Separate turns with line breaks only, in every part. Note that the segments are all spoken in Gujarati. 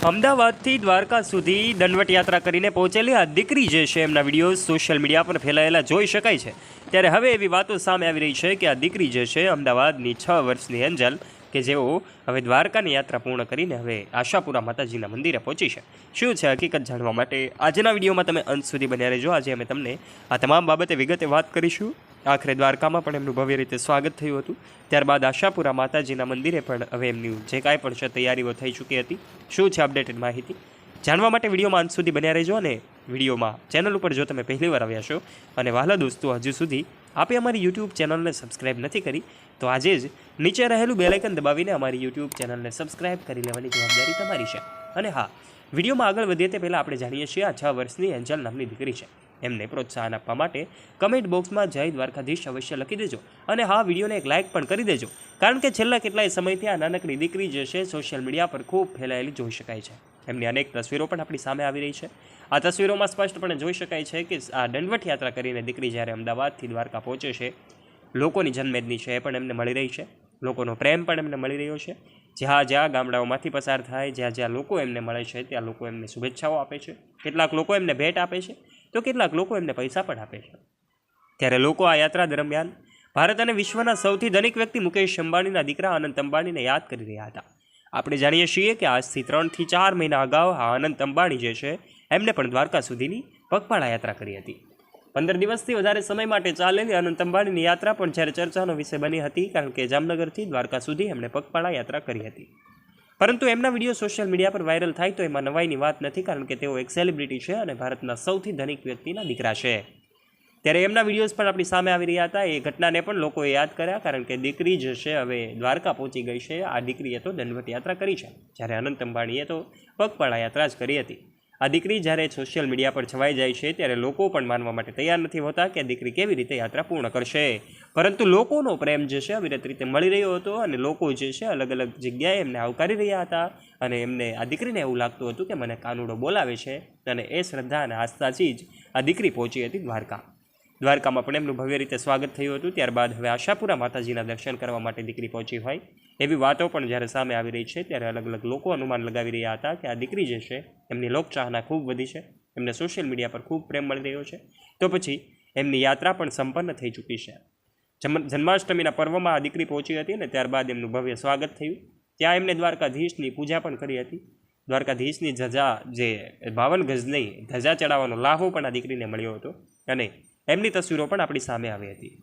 અમદાવાદથી દ્વારકા સુધી દંડવટ યાત્રા કરીને પહોંચેલી આ દીકરી જે છે એમના વિડીયો સોશિયલ મીડિયા પર ફેલાયેલા જોઈ શકાય છે। ત્યારે હવે એવી વાતો સામે આવી રહી છે કે આ દીકરી જે છે અમદાવાદની 6 વર્ષની એન્જલ કે જેઓ હવે દ્વારકાની યાત્રા પૂર્ણ કરીને હવે આશાપુરા માતાજીના મંદિરે પહોંચી છે। શું છે હકીકત જાણવા માટે આજના વિડીયોમાં તમે અંત સુધી બન્યા રહેજો। આજે અમે તમને આ તમામ બાબતે વિગતે વાત કરીશું। આખરે દ્વારકામાં પણ એમનું ભવ્ય રીતે સ્વાગત થયું હતું, ત્યારબાદ આશાપુરા માતાજીના મંદિરે પણ હવે એમની જે કાંઈ પણ છે તૈયારીઓ થઈ ચૂકી હતી। શું છે અપડેટેડ માહિતી જાણવા માટે વિડીયોમાં અંત સુધી બન્યા રહેજો। અને વિડીયોમાં ચેનલ ઉપર જો તમે પહેલીવાર આવ્યા છો અને વહાલા દોસ્તો હજુ સુધી આપે અમારી યુટ્યુબ ચેનલને સબસ્ક્રાઇબ નથી કરી તો આજે જ નીચે રહેલું બેલ આઇકન દબાવીને અમારી યુટ્યુબ ચેનલને સબસ્ક્રાઇબ કરી લેવાની જવાબદારી તમારી છે। અને હા, વિડીયોમાં આગળ વધીએ તે પહેલાં આપણે જાણીએ છીએ આ 6 વર્ષની એન્જલ નામની દીકરી છે, એમને પ્રોત્સાહન આપવા માટે કમેન્ટ બોક્સમાં જય દ્વારકાધીશ અવશ્ય લખી દેજો। અને હા, વિડીયોને એક લાઇક પણ કરી દેજો, કારણ કે છેલ્લા કેટલાય સમયથી આ નાનકડી દીકરી જે છે સોશિયલ મીડિયા પર ખૂબ ફેલાયેલી જોઈ શકાય છે। એમની અનેક તસવીરો પણ આપણી સામે આવી રહી છે। આ તસવીરોમાં સ્પષ્ટપણે જોઈ શકાય છે કે આ દંડવટ યાત્રા કરીને દીકરી જ્યારે અમદાવાદથી દ્વારકા પહોંચે છે, લોકોની જનમેદની છે એ પણ એમને મળી રહી છે, લોકોનો પ્રેમ પણ એમને મળી રહ્યો છે। જ્યાં જ્યાં ગામડાઓમાંથી પસાર થાય, જ્યાં જ્યાં લોકો એમને મળે છે ત્યાં લોકો એમને શુભેચ્છાઓ આપે છે, કેટલાક લોકો એમને ભેટ આપે છે તો કેટલાક લોકો એમને પૈસા પણ આપે છે। ત્યારે લોકો આ યાત્રા દરમિયાન ભારત અને વિશ્વના સૌથી ધનિક વ્યક્તિ મુકેશ અંબાણીના દીકરા અનંત અંબાણીને યાદ કરી રહ્યા હતા। આપણે જાણીએ છીએ કે આજથી 3 થી 4 મહિના અગાઉ આ અનંત અંબાણી જે છે એમને પણ દ્વારકા સુધીની પગપાળા યાત્રા કરી હતી। 15 દિવસથી વધારે સમય માટે ચાલેલી અનંત અંબાણીની યાત્રા પણ જ્યારે ચર્ચાનો વિષય બની હતી, કારણ કે જામનગરથી દ્વારકા સુધી એમણે પગપાળા યાત્રા કરી હતી। પરંતુ એમના વિડીયો સોશિયલ મીડિયા પર વાયરલ થાય તો એમાં નવાઈની વાત નથી, કારણ કે તેઓ એક સેલિબ્રિટી છે અને ભારતના સૌથી ધનિક વ્યક્તિના દીકરા છે। ત્યારે એમના વિડીયોઝ પણ આપણી સામે આવી રહ્યા હતા। એ ઘટનાને પણ લોકોએ યાદ કર્યા, કારણ કે દીકરી જે છે હવે દ્વારકા પહોંચી ગઈ છે। આ દીકરીએ તો દંડવટ યાત્રા કરી છે, જ્યારે અનંત અંબાણીએ તો પગપાળા યાત્રા જ કરી હતી। આ દીકરી જ્યારે સોશિયલ મીડિયા પર છવાઈ જાય છે ત્યારે લોકો પણ માનવા માટે તૈયાર નથી હોતા કે આ દીકરી કેવી રીતે યાત્રા પૂર્ણ કરશે, પરંતુ લોકોનો પ્રેમ જે છે અવિરત રીતે મળી રહ્યો હતો અને લોકો જે છે અલગ અલગ જગ્યાએ એમને આવકારી રહ્યા હતા અને એમને આ દીકરીને એવું લાગતું હતું કે મને કાનુડો બોલાવે છે, અને એ શ્રદ્ધા અને આસ્થાથી જ આ દીકરી પહોંચી હતી દ્વારકામાં પણ એમનું ભવ્ય રીતે સ્વાગત થયું હતું। ત્યારબાદ હવે આશાપુરા માતાજીના દર્શન કરવા માટે દીકરી પહોંચી હોય એવી વાતો પણ જ્યારે સામે આવી રહી છે, ત્યારે અલગ અલગ લોકો અનુમાન લગાવી રહ્યા હતા કે આ દીકરી જે છે એમની લોકચાહના ખૂબ વધી છે, એમને સોશિયલ મીડિયા પર ખૂબ પ્રેમ મળી રહ્યો છે, તો પછી એમની યાત્રા પણ સંપન્ન થઈ ચૂકી છે। જન્માષ્ટમીના પર્વમાં આ દીકરી પહોંચી હતી અને ત્યારબાદ એમનું ભવ્ય સ્વાગત થયું। ત્યાં એમને દ્વારકાધીશની પૂજા પણ કરી હતી। દ્વારકાધીશની ધજા જે 52 ગજની ધજા ચડાવવાનો લાહો પણ આ દીકરીને મળ્યો હતો અને એમની તસવીરો પણ આપણી સામે આવી હતી।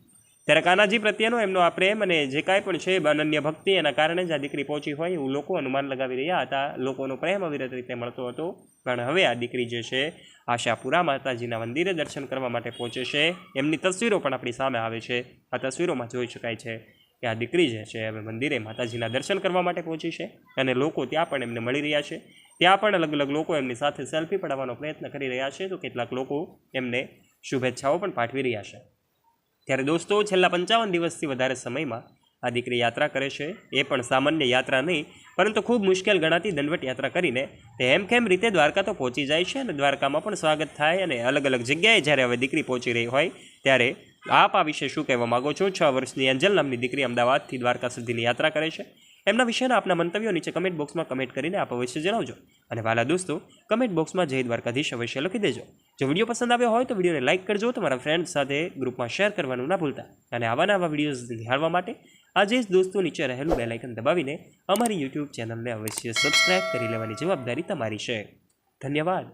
ત્યારે કાનાજી પ્રત્યેનો એમનો આ પ્રેમ અને જે કાંઈ પણ છે અનન્ય ભક્તિ, એના કારણે જ આ દીકરી પહોંચી હોય એવું લોકો અનુમાન લગાવી રહ્યા હતા। લોકોનો પ્રેમ અવિરત રીતે મળતો હતો, પણ હવે આ દીકરી જે છે આશાપુરા માતાજીના મંદિરે દર્શન કરવા માટે પહોંચે છે। એમની તસવીરો પણ આપણી સામે આવે છે। આ તસવીરોમાં જોઈ શકાય છે કે આ દીકરી જે છે હવે મંદિરે માતાજીના દર્શન કરવા માટે પહોંચી છે અને લોકો ત્યાં પણ એમને મળી રહ્યા છે। ત્યાં પણ અલગ અલગ લોકો એમની સાથે સેલ્ફી પડાવવાનો પ્રયત્ન કરી રહ્યા છે, તો કેટલાક લોકો એમને શુભેચ્છાઓ પણ પાઠવી રહ્યા છે। ત્યારે દોસ્તો, છેલ્લા 55 દિવસથી વધારે સમયમાં આ દીકરી યાત્રા કરે છે, એ પણ સામાન્ય યાત્રા નહીં પરંતુ ખૂબ મુશ્કેલ ગણાતી દંડવટ યાત્રા કરીને તે હેમખેમ રીતે દ્વારકા તો પહોંચી જાય છે અને દ્વારકામાં પણ સ્વાગત થાય અને અલગ અલગ જગ્યાએ જ્યારે હવે દીકરી પહોંચી રહી હોય ત્યારે આપ આ વિશે શું કહેવા માગો છો? 6 વર્ષની એન્જલ નામની દીકરી અમદાવાદથી દ્વારકા સુધીની યાત્રા કરે છે, એમના વિશેના આપના મંતવ્યો નીચે કમેન્ટ બોક્સમાં કમેન્ટ કરીને આપ અવશ્ય જણાવજો। અને વાલા દોસ્તો, કમેન્ટ બોક્સમાં જય દ્વારકાધીશ અવશ્ય લખી દેજો। જો વિડીયો પસંદ આવ્યો હોય તો વિડીયોને લાઇક કરજો, તમારા ફ્રેન્ડ્સ સાથે ગ્રુપમાં શેર કરવાનું ના ભૂલતા। અને આવા વિડીયોઝ નિહાળવા માટે આજે જ દોસ્તો નીચે રહેલું બેલ આઇકન દબાવીને અમારી યુટ્યુબ ચેનલને અવશ્ય સબસ્ક્રાઇબ કરી લેવાની જવાબદારી તમારી છે। ધન્યવાદ।